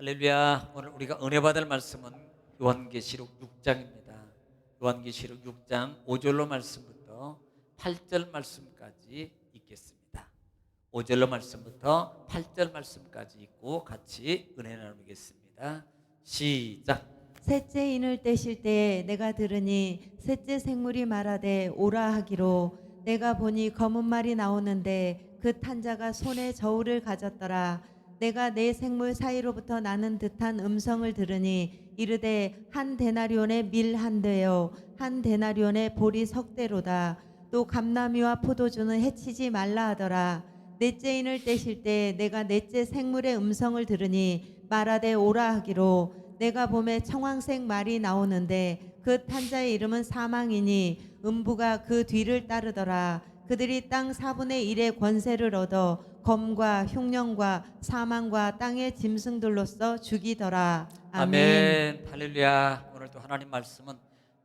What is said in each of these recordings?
할렐루야. 오늘 우리가 은혜 받을 말씀은 요한계시록 6장입니다. 요한계시록 6장 5절로 말씀부터 8절 말씀까지 읽겠습니다. 5절로 말씀부터 8절 말씀까지 읽고 같이 은혜 나누겠습니다. 시작. 셋째 인을 떼실 때에 내가 들으니 셋째 생물이 말하되 오라 하기로, 내가 보니 검은 말이 나오는데 그 탄자가 손에 저울을 가졌더라. 내가 네 생물 사이로부터 나는 듯한 음성을 들으니 이르되 한 데나리온의 밀 한 대요 한 데나리온의 보리 석 대로다. 또 감나미와 포도주는 해치지 말라 하더라. 넷째 인을 떼실 때 내가 넷째 생물의 음성을 들으니 말하되 오라 하기로, 내가 봄에 청황색 말이 나오는데 그 탄자의 이름은 사망이니 음부가 그 뒤를 따르더라. 그들이 땅 4분의 1의 권세를 얻어 검과 흉령과 사망과 땅의 짐승들로서 죽이더라. 아멘. 할렐루야. 오늘도 하나님 말씀은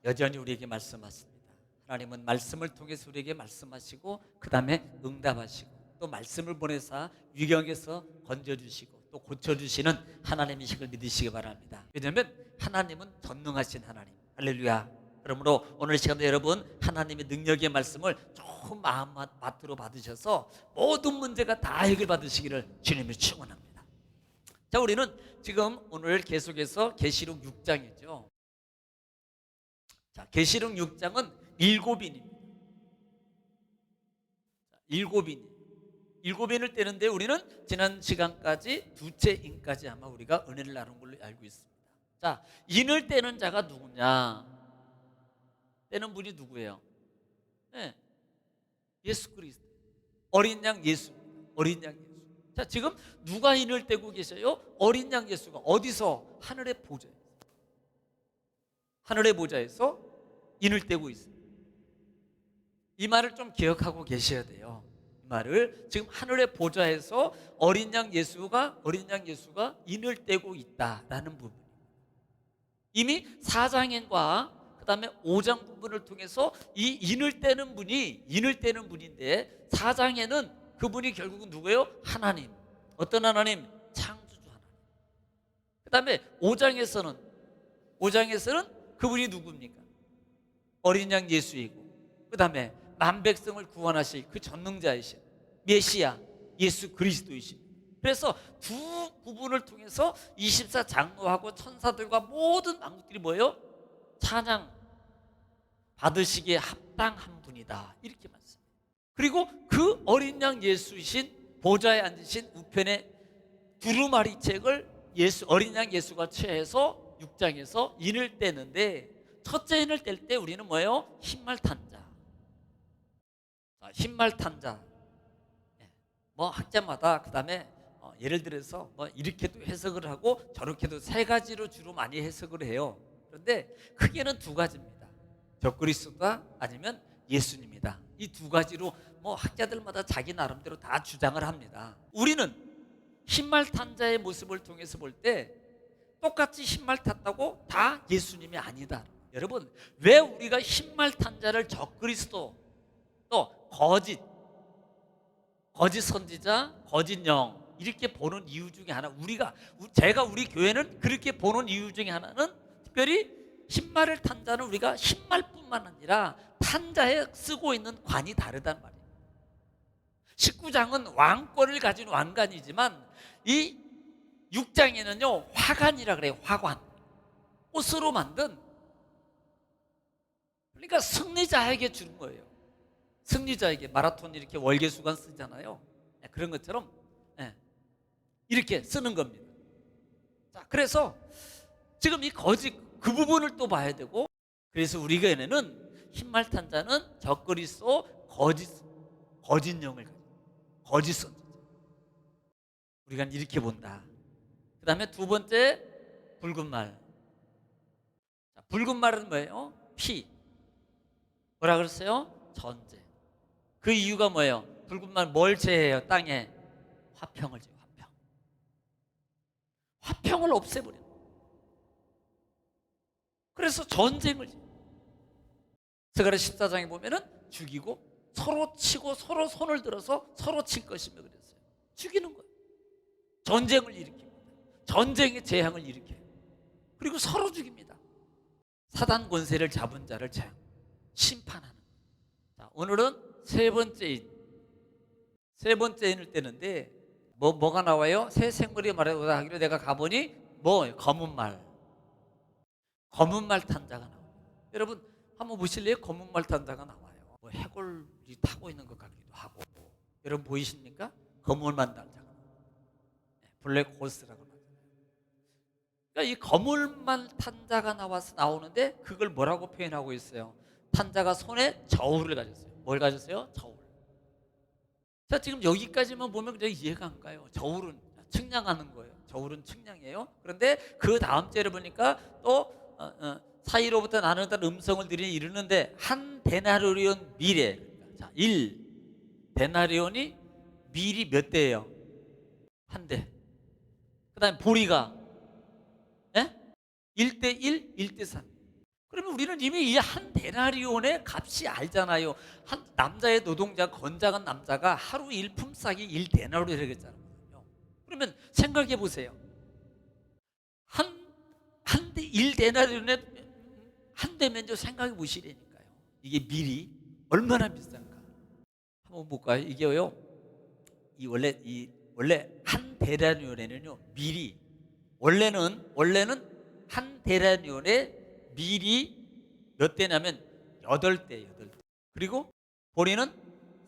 여전히 우리에게 말씀하십니다. 하나님은 말씀을 통해서 우리에게 말씀하시고 그 다음에 응답하시고 또 말씀을 보내사 위경에서 건져주시고 또 고쳐주시는 하나님이심을 믿으시기 바랍니다. 왜냐하면 하나님은 전능하신 하나님. 할렐루야. 그러므로 오늘 시간에 여러분 하나님의 능력의 말씀을 조금 마음 맛으로 받으셔서 모든 문제가 다 해결받으시기를 주님이 축원합니다. 자, 우리는 지금 오늘 계속해서 계시록 6장이죠. 자, 계시록 6장은 7인입니다. 7인. 7인을 떼는데 우리는 지난 시간까지 두째 인까지 아마 우리가 은혜를 나눈 걸로 알고 있습니다. 자, 인을 떼는 자가 누구냐? 떼는 분이 누구예요? 네, 예수 그리스도. 어린 양 예수. 어린 양 예수. 자, 지금 누가 인을 떼고 계셔요? 어린 양 예수가 어디서? 하늘의 보좌에서. 하늘의 보좌에서 인을 떼고 있습니다. 이 말을 좀 기억하고 계셔야 돼요. 이 말을 지금 하늘의 보좌에서 어린 양 예수가 인을 떼고 있다라는 부분. 이미 4장과 그 다음에 5장 부분을 통해서 이 인을 떼는 분인데 4장에는 그분이 결국은 누구예요? 하나님. 어떤 하나님? 창조주 하나님. 그 다음에 5장에서는 그분이 누굽니까? 어린 양 예수이고 그 다음에 만백성을 구원하실 그 전능자이신 메시아 예수 그리스도이십니다. 그래서 두 부분을 통해서 24장로하고 천사들과 모든 만국들이 뭐예요? 찬양 받으시기에 합당한 분이다, 이렇게 말씀합니다. 그리고 그 어린 양 예수이신 보좌에 앉으신 우편의 두루마리 책을 어린 양 예수가 취해서 6장에서 인을 떼는데, 첫째 인을 뗄 때 우리는 뭐예요? 흰말 탄자. 흰말 탄자. 뭐 학자마다 그 다음에 예를 들어서 뭐 이렇게도 해석을 하고 저렇게도 세 가지로 주로 많이 해석을 해요. 그런데 크게는 두 가지입니다. 적그리스도다 아니면 예수님이다. 이 두 가지로 뭐 학자들마다 자기 나름대로 다 주장을 합니다. 우리는 흰말 탄자의 모습을 통해서 볼 때 똑같이 흰말 탔다고 다 예수님이 아니다. 여러분, 왜 우리가 흰말 탄자를 적그리스도 또 거짓 선지자, 거짓 영 이렇게 보는 이유 중에 하나, 우리 교회는 그렇게 보는 이유 중에 하나는 특별히 흰말을 탄 자는 우리가 흰말뿐만 아니라 탄자에 쓰고 있는 관이 다르단 말이에요. 19장은 왕권을 가진 왕관이지만 이 6장에는요 화관이라 그래요. 화관. 옷으로 만든, 그러니까 승리자에게 주는 거예요. 승리자에게 마라톤 이렇게 월계수관 쓰잖아요. 그런 것처럼 이렇게 쓰는 겁니다. 자, 그래서 지금 이 거짓 그 부분을 또 봐야 되고, 그래서 우리 교회는 흰말 탄 자는 적그리스도 거짓 영을 가지고 거짓 선지자. 우리가 이렇게 본다. 그 다음에 두 번째 붉은 말. 자, 붉은 말은 뭐예요? 피. 뭐라 그랬어요? 전쟁. 그 이유가 뭐예요? 붉은 말 뭘 제해요? 땅에 화평을 제해요. 화평을 없애버려. 그래서 전쟁을 스가랴 14장에 보면은 죽이고 서로 치고 서로 손을 들어서 서로 칠 것이며 그랬어요. 죽이는 거예요. 전쟁을 일으킵니다. 전쟁의 재앙을 일으켜요. 그리고 서로 죽입니다. 사단 권세를 잡은 자를 심판하는. 자, 오늘은 세 번째 인을 떼는데 뭐가 나와요? 새 생물이 말하기로 하기로 내가 가보니 검은 말 탄 자가 나와요. 여러분 한번 보실래요? 검은 말 탄 자가 나와요. 해골이 타고 있는 것 같기도 하고. 여러분 보이십니까? 검은 말 탄 자가. 블랙 호스라고 하죠. 그러니까 이 검은 말 탄 자가 나오는데 그걸 뭐라고 표현하고 있어요? 탄 자가 손에 저울을 가졌어요. 뭘 가졌어요? 저울. 자, 지금 여기까지만 보면 그냥 이해가 안 가요. 저울은 측량하는 거예요. 저울은 측량이에요. 그런데 그 다음 절에 보니까 또 사이로부터 나는 음성을 들으니 이르는데 한 데나리온 밀에, 자, 1 데나리온이 밀이 몇 대예요? 한 대. 그 다음에 보리가 1대 1, 1대 3. 그러면 우리는 이미 이 한 데나리온의 값이 알잖아요. 한 남자의 노동자, 건장한 남자가 하루 일품삯이 1데나리온이라고 했잖아요. 그러면 생각해 보세요. 한 대 1데나리온에 한 대면요, 생각해 보시라니까요. 이게 밀이 얼마나 비싼가? 한번 볼까요? 이게요. 원래 한 데나리온에는요, 밀이 원래는 한 데나리온에 밀이 몇 대냐면 8대. 그리고 보리는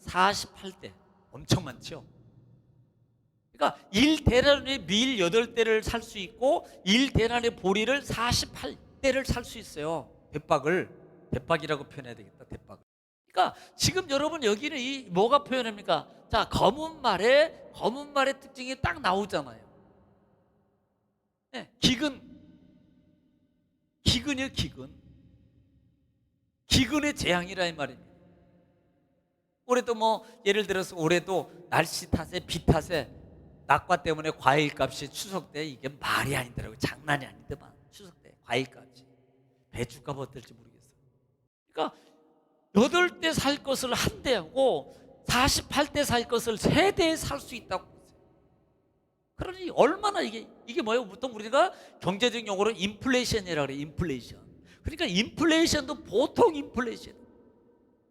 48대. 엄청 많죠. 그러니까 1데나리온의 밀 8대를 살 수 있고 1데나리온의 보리를 48대를 살 수 있어요. 대박이라고 표현해야 되겠다. 대박. 그러니까 지금 여러분 여기는 이 뭐가 표현합니까? 자, 검은 말의 특징이 딱 나오잖아요. 네, 기근이요, 기근의 재앙이라 이 말입니다. 올해도 예를 들어서 올해도 날씨 탓에 비 탓에 낙과 때문에 과일값이 추석 때 이게 말이 아니더라고요. 장난이 아니더만. 추석 때 과일값이 배추값 어떨지 모르겠어요. 그러니까 8대 살 것을 한 대하고 48대 살 것을 3대에 살 수 있다고 보세요. 그러니 얼마나 이게 뭐예요? 보통 우리가 경제적 용어로 인플레이션이라고 그래요. 인플레이션. 그러니까 인플레이션도 보통 인플레이션.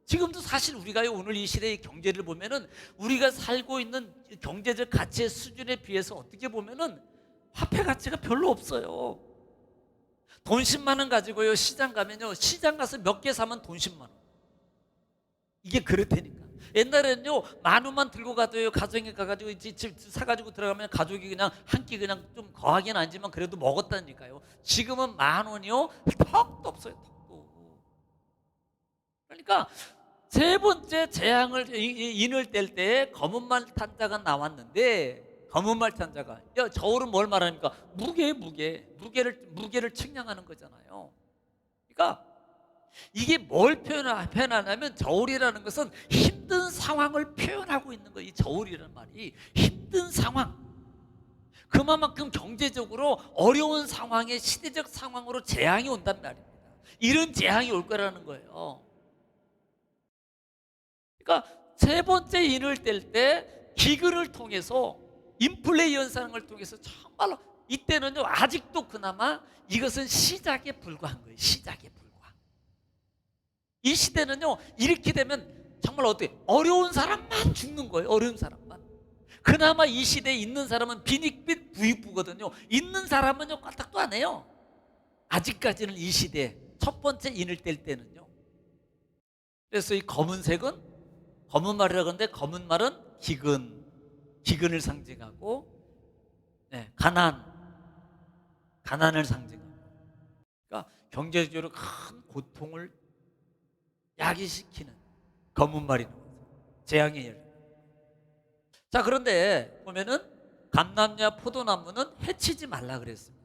지금도 사실 우리가 오늘 이 시대의 경제를 보면은 우리가 살고 있는 경제적 가치의 수준에 비해서 어떻게 보면은 화폐 가치가 별로 없어요. 돈 10만 원 가지고요, 시장 가면요, 시장 가서 몇 개 사면 돈 10만 원. 이게 그렇다니까. 옛날에는요, 10,000원만 들고 가도요, 가정에 가가지고 집 사가지고 들어가면 가족이 그냥 한 끼 그냥 좀 거하긴 하지만 그래도 먹었다니까요. 지금은 10,000원이요, 턱도 없어요, 턱도. 그러니까 세 번째 재앙을 인을 뗄 때 검은 말 탄 자가 나왔는데, 검은 말 탄 자가, 저울은 뭘 말합니까? 무게를 측량하는 거잖아요. 그러니까 이게 뭘 표현하냐면 저울이라는 것은 힘든 상황을 표현하고 있는 거예요. 이 저울이라는 말이 힘든 상황, 그만큼 경제적으로 어려운 상황에 시대적 상황으로 재앙이 온단 말입니다. 이런 재앙이 올 거라는 거예요. 그러니까 세 번째 인을 뗄 때 기근을 통해서 인플레 현상을 통해서 정말로 이때는요, 아직도 그나마 이것은 시작에 불과한 거예요. 시작에 불과. 이 시대는요, 이렇게 되면 정말 어떻게 어려운 사람만 죽는 거예요. 어려운 사람만. 그나마 이 시대에 있는 사람은 빈익빈 부익부거든요. 있는 사람은요, 까딱도 안 해요. 아직까지는 이 시대 첫 번째 인을 뗄 때는요. 그래서 이 검은색은 검은 말이라고 하는데, 검은 말은 기근을 상징하고, 가난을 상징하고, 그러니까 경제적으로 큰 고통을 야기시키는 검은 말이 나와서 재앙의 열. 자, 그런데 보면은 감람나무와 포도나무는 해치지 말라 그랬습니다.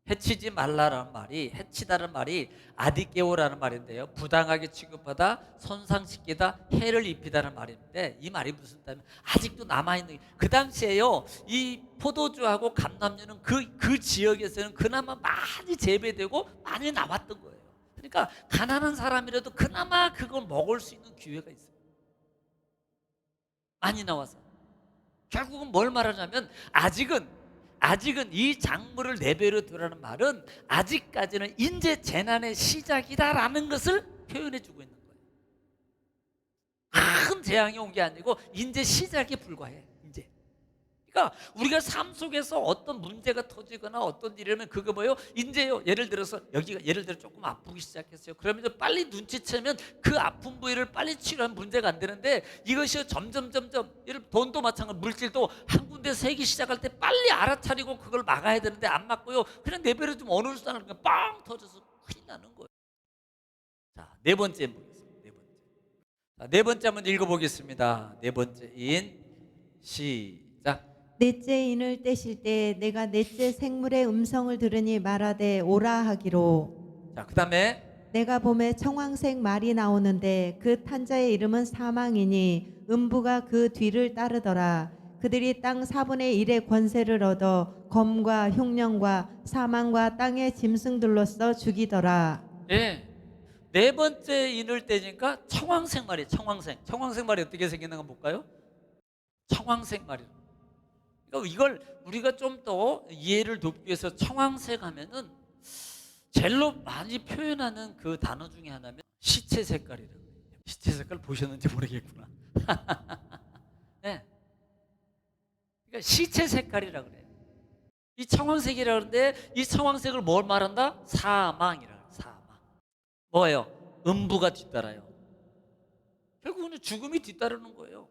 해치지 말라라는 말이, 해치다라는 말이 아디게오라는 말인데요, 부당하게 취급하다, 손상시키다, 해를 입히다는 말인데, 이 말이 무슨 뜻이냐면 아직도 남아있는, 그 당시에요, 이 포도주하고 감람류는 그 지역에서는 그나마 많이 재배되고 많이 나왔던 거예요. 그러니까 가난한 사람이라도 그나마 그걸 먹을 수 있는 기회가 있어요. 많이 나와서. 결국은 뭘 말하냐면 아직은 아직은 이 작물을 내버려 두라는 말은 아직까지는 인제 재난의 시작이다라는 것을 표현해 주고 있는 거예요. 큰 재앙이 온 게 아니고 인제 시작에 불과해. 인제. 그러니까 우리가 삶 속에서 어떤 문제가 터지거나 어떤 일이라면 그거 뭐예요? 인제요. 예를 들어서 여기가 예를 들어 조금 아프기 시작했어요. 그러면 이제 빨리 눈치채면 그 아픈 부위를 빨리 치료하면 문제가 안 되는데, 이것이 점점 돈도 마찬가지, 물질도 한 군데 새기 시작할 때 빨리 알아차리고 그걸 막아야 되는데 안 막고요. 그냥 내버려 두면 어느 순간 빵 터져서 큰일 나는 거예요. 자, 네 번째 보겠습니다. 네 번째. 자, 네 번째 한번 읽어보겠습니다. 네 번째인 시작. 넷째 인을 떼실 때 내가 넷째 생물의 음성을 들으니 말하되 오라 하기로. 자, 그 다음에 내가 봄에 청황색 말이 나오는데 그 탄자의 이름은 사망이니 음부가 그 뒤를 따르더라. 그들이 땅 4분의 1의 권세를 얻어 검과 흉령과 사망과 땅의 짐승들로서 죽이더라. 예. 네 번째 인을 떼니까 청황색 말이에요. 청황색 말이 어떻게 생겼는가 볼까요? 청황색 말이에요. 그러니까 이걸 우리가 좀 더 이해를 돕기 위해서 청황색 하면은 제일로 많이 표현하는 그 단어 중에 하나면 시체 색깔이라고 해요. 시체 색깔 보셨는지 모르겠구나. 네. 그러니까 시체 색깔이라고 그래요. 이 청황색이라고 하는데 이 청황색을 뭘 말한다? 사망이라고 해요. 사망. 뭐예요? 음부가 뒤따라요. 결국은 죽음이 뒤따르는 거예요.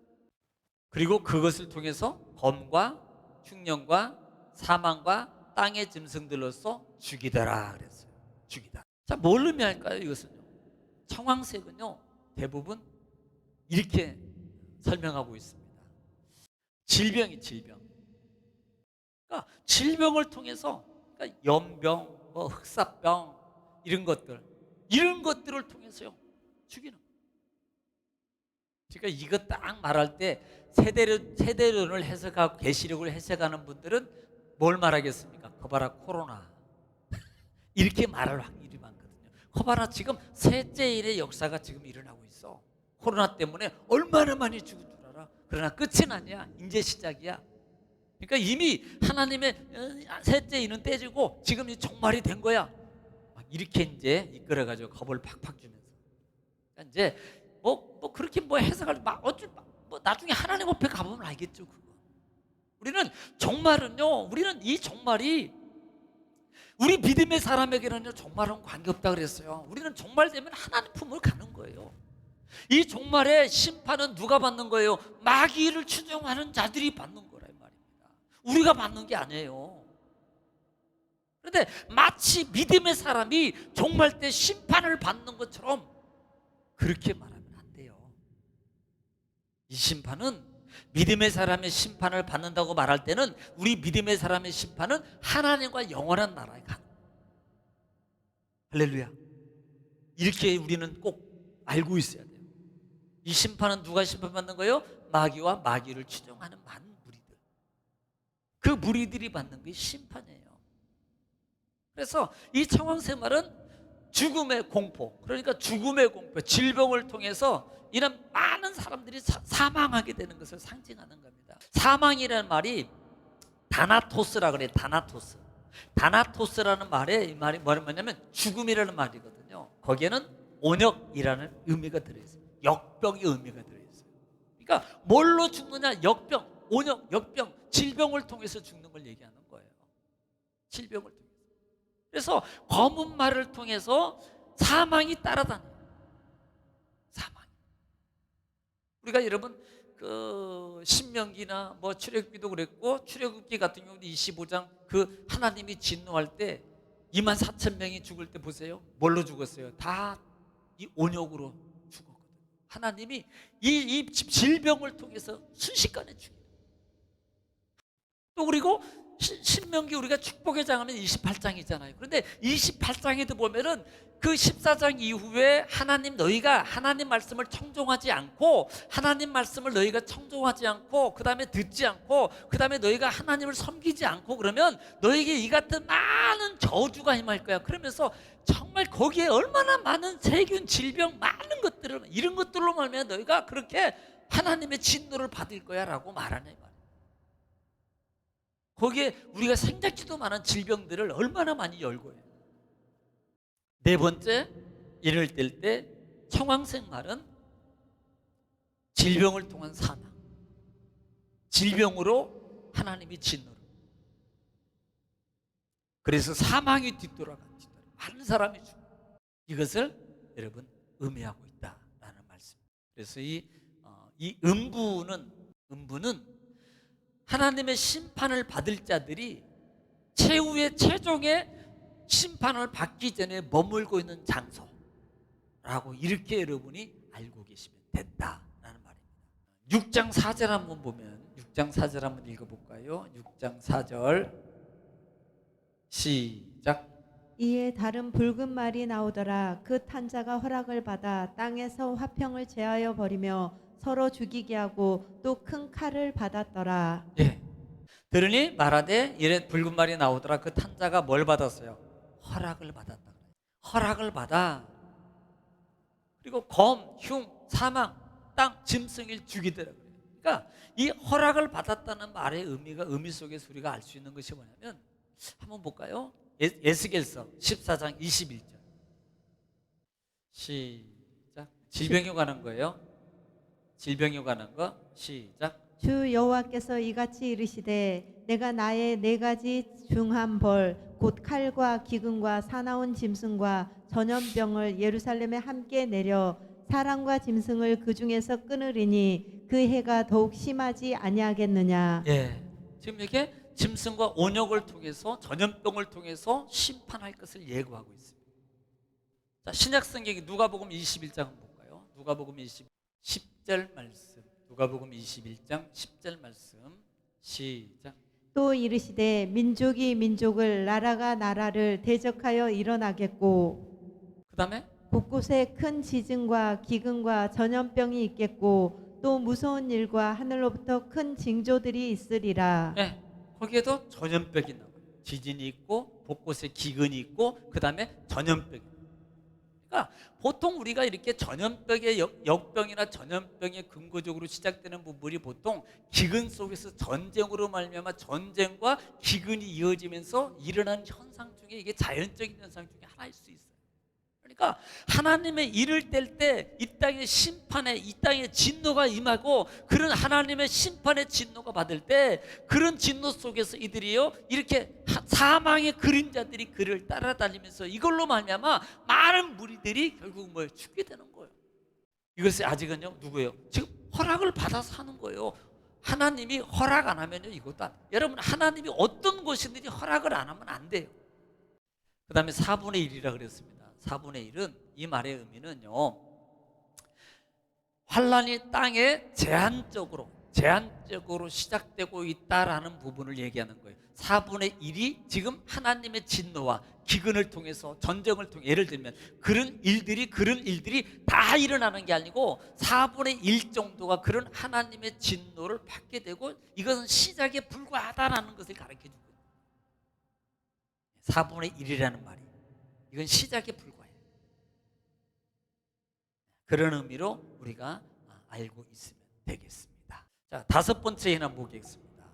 그리고 그것을 통해서 검과 흉령과 사망과 땅의 짐승들로서 죽이더라 그랬어요. 죽이다. 자, 뭘 의미할까요? 이것은요. 청황색은요, 대부분 이렇게 설명하고 있습니다. 질병이 질병. 그러니까 질병을 통해서, 그러니까 연병, 뭐 흑사병 이런 것들을 통해서요 죽이는 거예요. 그러니까 이거 딱 말할 때 세대론을 해석하고 계시록을 해석하는 분들은 뭘 말하겠습니까? 거봐라 코로나 이렇게 말할 확률이 많거든요. 거봐라 지금 셋째 일의 역사가 지금 일어나고 있어. 코로나 때문에 얼마나 많이 죽은 줄 알아. 그러나 끝은 아니야. 이제 시작이야. 그러니까 이미 하나님의 셋째 일은 떼지고 지금 이 종말이 된 거야. 막 이렇게 이제 이끌어가지고 겁을 팍팍 주면서. 그러니까 이제 뭐 그렇게 뭐 해석할 뭐 나중에 하나님 앞에 가보면 알겠죠. 그거. 우리는 이 종말이 우리 믿음의 사람에게는요 종말은 관계없다 그랬어요. 우리는 종말 되면 하나님 품으로 가는 거예요. 이 종말의 심판은 누가 받는 거예요? 마귀를 추종하는 자들이 받는 거란 말입니다. 우리가 받는 게 아니에요. 그런데 마치 믿음의 사람이 종말 때 심판을 받는 것처럼 그렇게 말합니다. 이 심판은 믿음의 사람의 심판을 받는다고 말할 때는 우리 믿음의 사람의 심판은 하나님과 영원한 나라에 가는 거예요. 할렐루야. 이렇게 우리는 꼭 알고 있어야 돼요. 이 심판은 누가 심판받는 거예요? 마귀와 마귀를 추종하는 많은 무리들. 그 무리들이 받는 게 심판이에요. 그래서 이 청황색 말은 죽음의 공포, 그러니까 죽음의 공포, 질병을 통해서 이런 많은 사람들이 사망하게 되는 것을 상징하는 겁니다. 사망이라는 말이 다나토스라 그래요. 다나토스라는 말에 이 말이 뭐냐면 죽음이라는 말이거든요. 거기에는 온역이라는 의미가 들어있어요. 역병의 의미가 들어있어요. 그러니까 뭘로 죽느냐? 역병, 온역, 역병, 질병을 통해서 죽는 걸 얘기하는 거예요. 질병을 통해서. 그래서 검은 말을 통해서 사망이 따라다녀요. 우리가 여러분 그 신명기나 뭐 출애굽기도 그랬고, 출애굽기 같은 경우도 25장 그 하나님이 진노할 때 24,000명이 죽을 때 보세요. 뭘로 죽었어요? 다 이 온역으로 죽었거든요. 하나님이 이 질병을 통해서 순식간에 죽여요. 또 그리고 신명기 우리가 축복의 장하면 28장이잖아요. 그런데 28장에도 보면은 그 14장 이후에 너희가 하나님 말씀을 청종하지 않고, 하나님 말씀을 너희가 청종하지 않고, 그 다음에 듣지 않고, 그 다음에 너희가 하나님을 섬기지 않고 그러면 너에게 이 같은 많은 저주가 임할 거야. 그러면서 정말 거기에 얼마나 많은 세균, 질병, 많은 것들을, 이런 것들로 말하면 너희가 그렇게 하나님의 진노를 받을 거야 라고 말하네. 거기에 우리가 생각지도 않은 질병들을 얼마나 많이 열고 해요. 네 번째, 이를 뗄 때 청황생말은 질병을 통한 사망, 질병으로 하나님이 진노를, 그래서 사망이 뒤돌아간 많은 사람이 죽고, 이것을 여러분 의미하고 있다라는 말씀. 그래서 이 음부는 하나님의 심판을 받을 자들이 최후의 최종의 심판을 받기 전에 머물고 있는 장소라고 이렇게 여러분이 알고 계시면 된다라는 말입니다. 6장 4절 한번 보면, 6장 4절 한번 읽어볼까요? 6장 4절 시작. 이에 다른 붉은 말이 나오더라. 그 탄자가 허락을 받아 땅에서 화평을 제하여 버리며 서로 죽이게 하고 또 큰 칼을 받았더라. 예. 들으니 말하되 이래 붉은 말이 나오더라. 그 탄자가 뭘 받았어요? 허락을 받았다. 허락을 받아. 그리고 검, 흉, 사망, 땅, 짐승을 죽이더라. 그러니까 이 허락을 받았다는 말의 의미 속에서 우리가 알 수 있는 것이 뭐냐면, 한번 볼까요? 에스겔서 14장 21절 시작. 질병에 관한 거예요. 질병에 관한 거 시작. 주 여호와께서 이같이 이르시되 내가 나의 네 가지 중한 벌 곧 칼과 기근과 사나운 짐승과 전염병을 예루살렘에 함께 내려 사람과 짐승을 그 중에서 끊으리니 그 해가 더욱 심하지 아니하겠느냐. 예. 지금 이렇게 짐승과 온역을 통해서, 전염병을 통해서 심판할 것을 예고하고 있습니다. 자, 신약 성경이 누가복음 21장 한번 볼까요? 누가복음 10절 말씀. 누가복음 21장 10절 말씀 시작. 또 이르시되 민족이 민족을 나라가 나라를 대적하여 일어나겠고 그 다음에 곳곳에 큰 지진과 기근과 전염병이 있겠고 또 무서운 일과 하늘로부터 큰 징조들이 있으리라. 네, 거기에도 전염병이 나와요. 지진이 있고 곳곳에 기근이 있고 그 다음에 전염병이 나와요. 그러니까 보통 우리가 이렇게 전염병의 역병이나 전염병의 근거적으로 시작되는 부분이 보통 기근 속에서 전쟁으로 말미암아 전쟁과 기근이 이어지면서 일어나는 현상 중에, 이게 자연적인 현상 중에 하나일 수 있어요. 그러니까 하나님의 일을 뗄 때 이 땅의 심판에, 이 땅의 진노가 임하고, 그런 하나님의 심판의 진노가 받을 때 그런 진노 속에서 이들이요 이렇게 사망의 그림자들이 그를 따라다니면서 이걸로 말미암아 많은 무리들이 결국 뭐 죽게 되는 거예요. 이것이 아직은요 누구예요? 지금 허락을 받아서 하는 거예요. 하나님이 허락 안 하면요 이것도 안 돼요. 여러분, 하나님이 어떤 것이든지 허락을 안 하면 안 돼요. 그 다음에 4분의 1이라 그랬습니다. 4분의 1은 이 말의 의미는요, 환란이 땅에 제한적으로 시작되고 있다라는 부분을 얘기하는 거예요. 4분의 1이 지금 하나님의 진노와 기근을 통해서, 전쟁을 통해, 예를 들면 그런 일들이 다 일어나는 게 아니고 4분의 1 정도가 그런 하나님의 진노를 받게 되고, 이것은 시작에 불과하다라는 것을 가르쳐 주고 있어요. 4분의 1이라는 말이, 이건 시작에 불과해요. 그런 의미로 우리가 알고 있으면 되겠습니다. 자, 다섯 번째 인 한번 보겠습니다.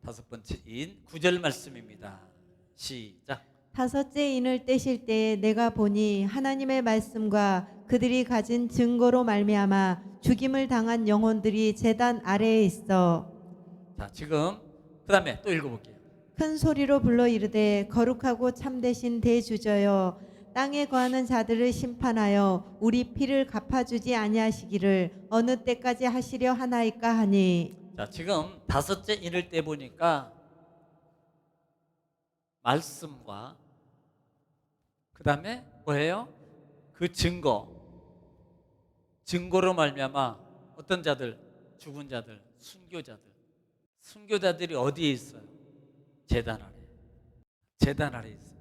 다섯 번째 인 9절 말씀입니다. 시작. 다섯째 인을 떼실 때에 내가 보니 하나님의 말씀과 그들이 가진 증거로 말미암아 죽임을 당한 영혼들이 제단 아래에 있어. 자, 지금 그 다음에 또 읽어볼게요. 큰 소리로 불러 이르되 거룩하고 참되신 대주저여 땅에 거하는 자들을 심판하여 우리 피를 갚아주지 아니하시기를 어느 때까지 하시려 하나이까 하니. 자, 지금 다섯째 인을 떼 보니까 말씀과 그 다음에 뭐예요? 그 증거로 말미암아 어떤 자들, 죽은 자들, 순교자들이 어디에 있어요? 제단 아래 있어요.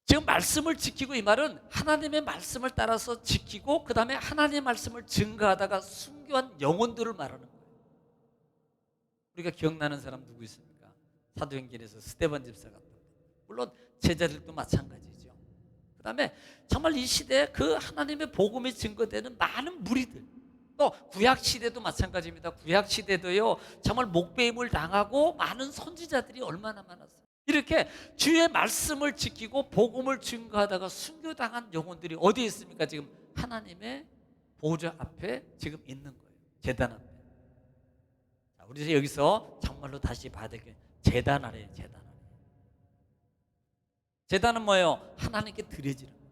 지금 말씀을 지키고, 이 말은 하나님의 말씀을 따라서 지키고 그 다음에 하나님의 말씀을 증거하다가 순교한 영혼들을 말하는 거예요. 우리가 기억나는 사람 누구 있습니까? 사도행전에서 스데반 집사 같은, 물론 제자들도 마찬가지죠. 그 다음에 정말 이 시대에 그 하나님의 복음이 증거되는 많은 무리들, 또 구약 시대도 마찬가지입니다. 구약 시대도요, 정말 목배임을 당하고 많은 선지자들이 얼마나 많았어요. 이렇게 주의 말씀을 지키고 복음을 증거하다가 순교당한 영혼들이 어디에 있습니까? 지금 하나님의 보좌 앞에 지금 있는 거예요. 제단 앞에. 자, 우리 여기서 정말로 다시 봐야 될 게 제단 아래에, 제단 아래. 제단은 뭐예요? 하나님께 드려지는 거예요.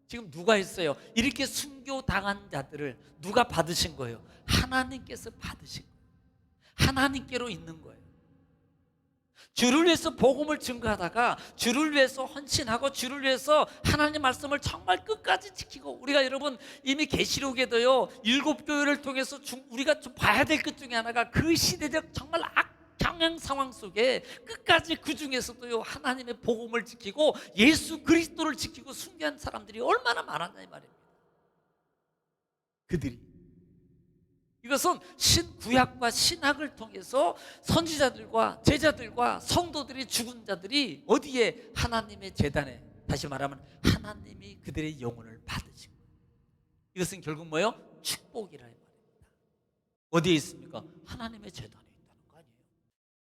지금 누가 했어요? 이렇게 순교당한 자들을 누가 받으신 거예요? 하나님께서 받으신 거예요. 하나님께로 있는 거예요. 주를 위해서 복음을 증거하다가 주를 위해서 헌신하고 주를 위해서 하나님 말씀을 정말 끝까지 지키고, 우리가 여러분 이미 계시록에도요 7교회를 통해서 우리가 좀 봐야 될 것 중에 하나가 그 시대적 정말 악경향 상황 속에 끝까지 그 중에서도요 하나님의 복음을 지키고 예수 그리스도를 지키고 순교한 사람들이 얼마나 많았냐 이 말입니다. 그들이 이것은 신구약과 신학을 통해서 선지자들과 제자들과 성도들이, 죽은 자들이 어디에? 하나님의 제단에, 다시 말하면 하나님이 그들의 영혼을 받으시고, 이것은 결국 뭐예요? 축복이라 이 말입니다. 어디에 있습니까? 하나님의 제단에 있다는 거 아니에요.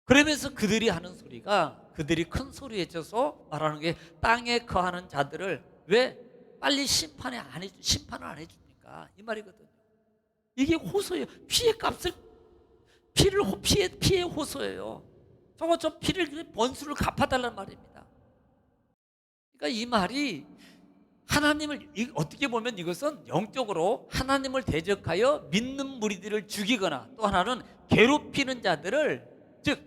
그러면서 그들이 하는 소리가, 그들이 큰 소리 외쳐서 말하는 게, 땅에 거하는 자들을 왜 빨리 심판을 안 해줍니까? 이 말이거든요. 이게 호소예요. 피의 값을, 피의 호소예요. 저 피를 번수를 갚아달라는 말입니다. 그러니까 이 말이 하나님을, 어떻게 보면 이것은 영적으로 하나님을 대적하여 믿는 무리들을 죽이거나, 또 하나는 괴롭히는 자들을, 즉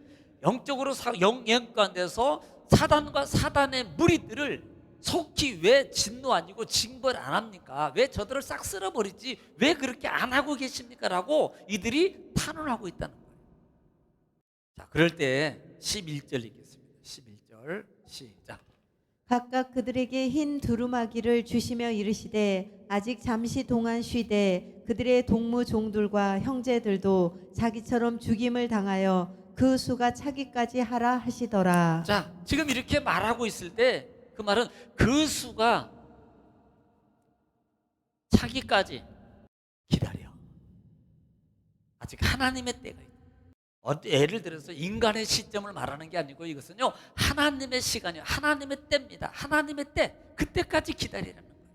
영적으로 영역 가운데서 사단과 사단의 무리들을 속히 왜 진노 아니고 징벌 안 합니까? 왜 저들을 싹 쓸어버리지? 왜 그렇게 안 하고 계십니까? 라고 이들이 탄원하고 있다는 거예요. 자, 그럴 때 11절 읽겠습니다. 11절 시작. 각각 그들에게 흰 두루마기를 주시며 이르시되 아직 잠시 동안 쉬되 그들의 동무 종들과 형제들도 자기처럼 죽임을 당하여 그 수가 차기까지 하라 하시더라. 자, 지금 이렇게 말하고 있을 때 그 말은 그 수가 차기까지 기다려. 아직 하나님의 때가 있다. 예를 들어서 인간의 시점을 말하는 게 아니고 이것은요 하나님의 시간이요, 하나님의 때입니다. 하나님의 때, 그때까지 기다리라는 거예요.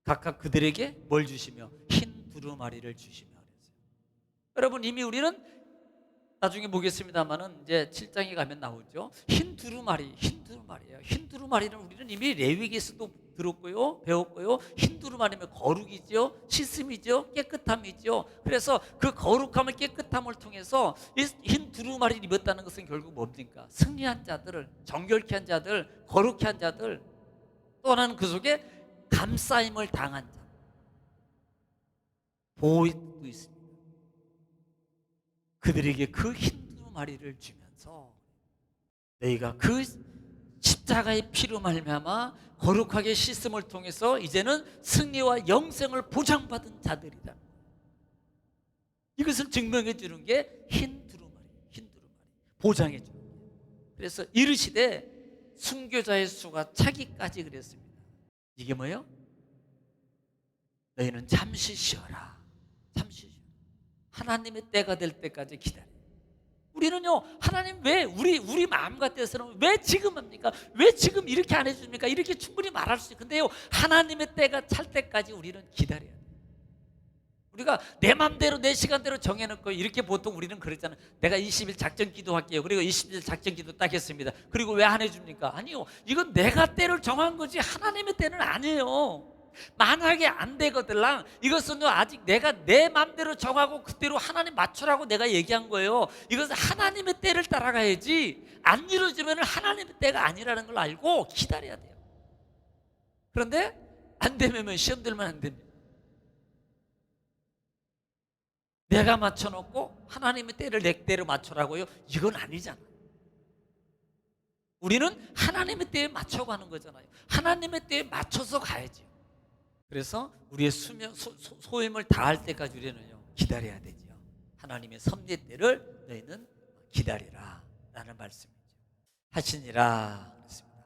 각각 그들에게 뭘 주시며? 흰 두루마리를 주시며 그랬어요. 여러분, 이미 우리는 나중에 보겠습니다만은 이제 7장에 가면 나오죠. 흰 두루마리예요. 흰 두루마리는 우리는 이미 레위기에서도 들었고요, 배웠고요. 흰 두루마리면 거룩이죠, 씻음이죠, 깨끗함이죠. 그래서 그 거룩함을, 깨끗함을 통해서 흰 두루마리를 입었다는 것은 결국 뭡니까? 승리한 자들을, 정결케 한 자들, 거룩케 한 자들, 또 하나는 그 속에 감싸임을 당한 자, 보호도 있습니다. 그들에게 그 흰 두루마리를 주면서 너희가 그 십자가의 피로 말미암아 거룩하게 씻음을 통해서 이제는 승리와 영생을 보장받은 자들이다. 이것을 증명해 주는 게 흰 두루마리, 보장해 주는 거예요. 그래서 이르시되 순교자의 수가 차기까지 그랬습니다. 이게 뭐예요? 너희는 잠시 쉬어라. 잠시 쉬어라. 하나님의 때가 될 때까지 기다려. 우리는요, 하나님 왜 우리 마음 같아서는 왜 지금 합니까? 왜 지금 이렇게 안 해줍니까? 이렇게 충분히 말할 수 있어요. 근데요, 하나님의 때가 찰 때까지 우리는 기다려야 돼요. 우리가 내 맘대로 내 시간대로 정해놓고 이렇게 보통 우리는 그랬잖아요. 내가 20일 작전 기도할게요. 그리고 20일 작전 기도 딱 했습니다. 그리고 왜 안 해줍니까? 아니요, 이건 내가 때를 정한 거지 하나님의 때는 아니에요. 만약에 안 되거들랑 이것은 아직 내가 내 맘대로 정하고 그대로 하나님 맞추라고 내가 얘기한 거예요. 이것은 하나님의 때를 따라가야지, 안 이루어지면 하나님의 때가 아니라는 걸 알고 기다려야 돼요. 그런데 안 되면 시험 들면 안 됩니다. 내가 맞춰놓고 하나님의 때를 내 때로 맞추라고요? 이건 아니잖아. 우리는 하나님의 때에 맞춰가는 거잖아요. 하나님의 때에 맞춰서 가야죠. 그래서 우리의 소임을 다할 때까지 우리는요 기다려야 되죠. 하나님의 섭리의 때를 너희는 기다리라 라는 말씀이죠. 하시니라 그랬습니다.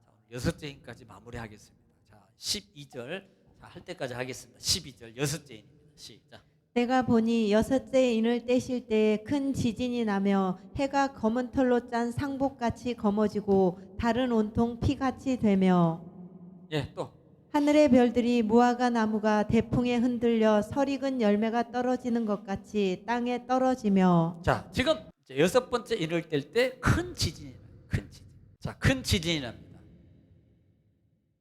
자, 오늘 6째 힘까지 마무리하겠습니다. 자, 12절 자, 할 때까지 하겠습니다. 12절 여섯째 인입니다. 시작. 내가 보니 여섯째 인을 떼실 때에 큰 지진이 나며 해가 검은 털로 짠 상복같이 검어지고 달은 온통 피같이 되며 예, 또 하늘의 별들이 무화과 나무가 대풍에 흔들려 설익은 열매가 떨어지는 것 같이 땅에 떨어지며. 자, 지금 이제 여섯 번째 인을 뗄 때 큰 지진이 나요. 큰 지진. 자, 큰 지진이 납니다.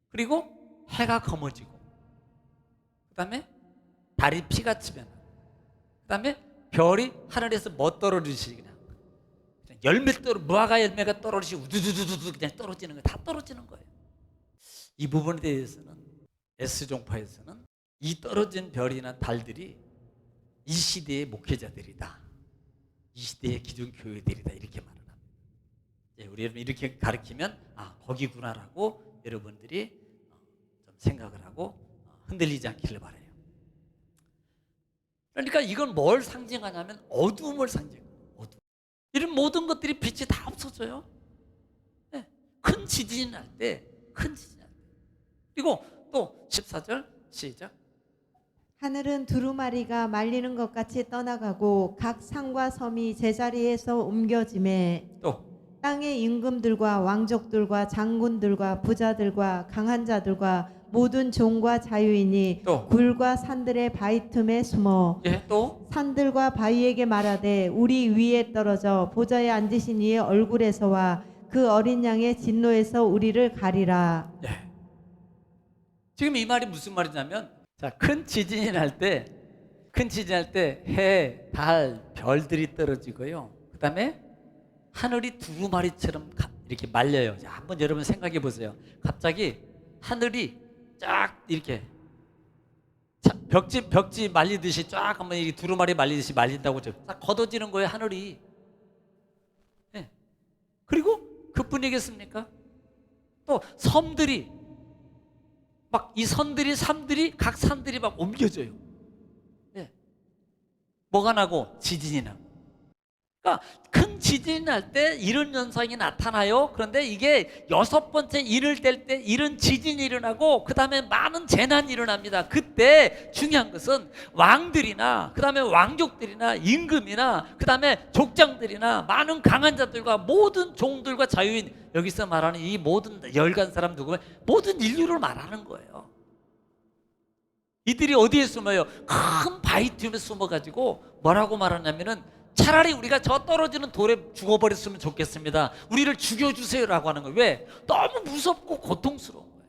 그리고 해가 검어지고, 그 다음에 달이 피같이 변하고, 그 다음에 별이 하늘에서 뭐 떨어지시 그냥 무화과 열매가 떨어지시 우두두두두 그냥 떨어지는 거예요. 다 떨어지는 거예요. 이 부분에 대해서는 S종파에서는 이 떨어진 별이나 달들이 이 시대의 목회자들이다, 이 시대의 기존 교회들이다, 이렇게 말을 합니다. 우리 이렇게 가르치면 거기구나라고 여러분들이 좀 생각을 하고 흔들리지 않기를 바라요. 그러니까 이건 뭘 상징하냐면 어두움을 상징해요. 어두움. 이런 모든 것들이 빛이 다 없어져요. 네. 큰 지진이 날 때, 그리고 또 14절 시작. 하늘은 두루마리가 말리는 것 같이 떠나가고 각 산과 섬이 제자리에서 옮겨짐에 또 땅의 임금들과 왕족들과 장군들과 부자들과 강한 자들과 모든 종과 자유인이 또. 굴과 산들의 바위 틈에 숨어 또 산들과 바위에게 말하되 우리 위에 떨어져 보좌에 앉으신 이의 얼굴에서와 그 어린 양의 진노에서 우리를 가리라. 예. 지금 이 말이 무슨 말이냐면, 자, 큰 지진이 날 때 해, 달, 별들이 떨어지고요. 그 다음에 하늘이 두루마리처럼 이렇게 말려요. 자, 한번 여러분 생각해 보세요. 갑자기 하늘이 쫙 이렇게 벽지 말리듯이 쫙 한번 이렇게 두루마리 말리듯이 말린다고 딱 걷어지는 거예요, 하늘이. 네. 그리고 그뿐이겠습니까? 또 섬들이 막 이 섬들이 각 산들이 막 옮겨져요. 네. 뭐가 나고? 지진이 나고. 그러니까 큰 지진이 날 때 이런 현상이 나타나요. 그런데 이게 여섯 번째 인을 뗄 때 이런 지진이 일어나고 그 다음에 많은 재난이 일어납니다. 그때 중요한 것은 왕들이나 그 다음에 왕족들이나 임금이나 그 다음에 족장들이나 많은 강한 자들과 모든 종들과 자유인, 여기서 말하는 이 모든 열간 사람 누구면 모든 인류를 말하는 거예요. 이들이 어디에 숨어요? 큰 바위 틈에 숨어가지고 뭐라고 말하냐면은 차라리 우리가 저 떨어지는 돌에 죽어버렸으면 좋겠습니다. 우리를 죽여주세요라고 하는 거예요. 왜? 너무 무섭고 고통스러운 거예요.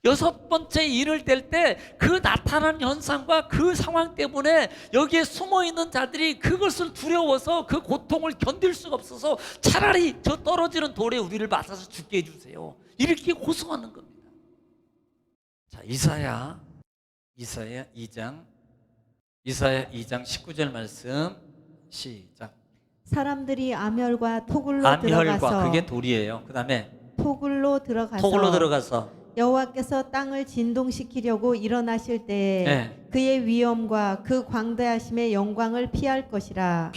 여섯 번째 인을 뗄 때 그 나타난 현상과 그 상황 때문에 여기에 숨어있는 자들이 그것을 두려워서 그 고통을 견딜 수가 없어서 차라리 저 떨어지는 돌에 우리를 맞아서 죽게 해주세요, 이렇게 호소하는 겁니다. 자, 이사야 2장 19절 말씀 시작. 사람들이 암혈과 토굴로 들어가서, 그게 돌이에요. 그 다음에 토굴로 들어가서 여호와께서 땅을 진동시키려고 일어나실 때에 네. 그의 위엄과 그 광대하심의 영광을 피할 것이라.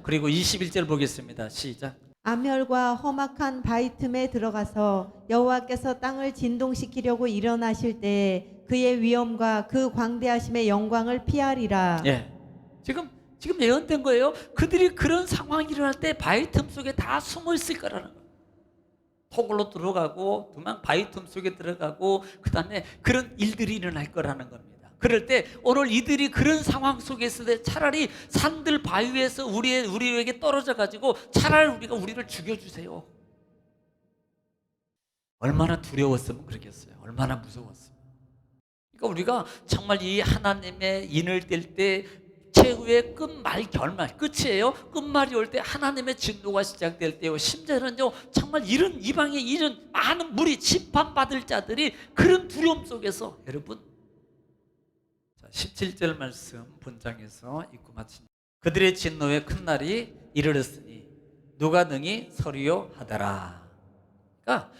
그리고 21절 보겠습니다. 시작. 암혈과 험악한 바위 틈에 들어가서 여호와께서 땅을 진동시키려고 일어나실 때에 그의 위엄과 그 광대하심의 영광을 피하리라. 예. 지금 예언된 거예요. 그들이 그런 상황이 일어날 때 바위 틈 속에 다 숨어 있을 거라는 거예요. 토굴로 들어가고 도망 바위 틈 속에 들어가고 그 다음에 그런 일들이 일어날 거라는 겁니다. 그럴 때 오늘 이들이 그런 상황 속에 있을 때 차라리 산들 바위에서 우리에게 떨어져 가지고 차라리 우리를 죽여주세요. 얼마나 두려웠으면 그러겠어요. 얼마나 무서웠어요. 그러니까 우리가 정말 이 하나님의 인을 뗄 때 최후의 결말 끝이에요. 끝말이 올 때 하나님의 진노가 시작될 때요. 심지어는요, 정말 이런 이방의 이런 많은 무리 심판받을 자들이 그런 두려움 속에서, 여러분, 자, 17절 말씀 본장에서 읽고 마칩니다. 그들의 진노의 큰 날이 이르렀으니 누가 능히 서리요 하더라. 그러니까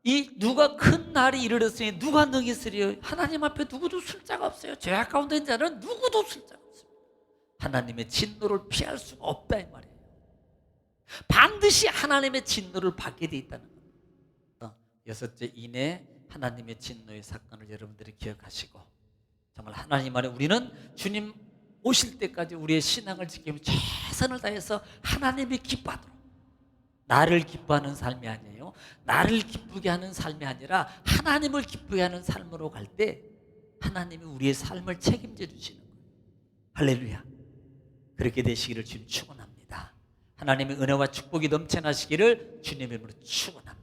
이 누가 큰 날이 이르렀으니 누가 능히 서리요. 하나님 앞에 누구도 술자가 없어요. 죄악 가운데 있는 자는 누구도 술자가 없습니다. 하나님의 진노를 피할 수가 없다 이 말이에요. 반드시 하나님의 진노를 받게 돼 있다는 겁니다. 여섯째 인의 하나님의 진노의 사건을 여러분들이 기억하시고, 정말 하나님 안에 우리는 주님 오실 때까지 우리의 신앙을 지키며 최선을 다해서 하나님이 기뻐하도록, 나를 기뻐하는 삶이 아니에요, 나를 기쁘게 하는 삶이 아니라 하나님을 기쁘게 하는 삶으로 갈 때 하나님이 우리의 삶을 책임져 주시는 거예요. 할렐루야. 그렇게 되시기를 주님 축원합니다. 하나님의 은혜와 축복이 넘쳐나시기를 주님의 이름으로 축원합니다.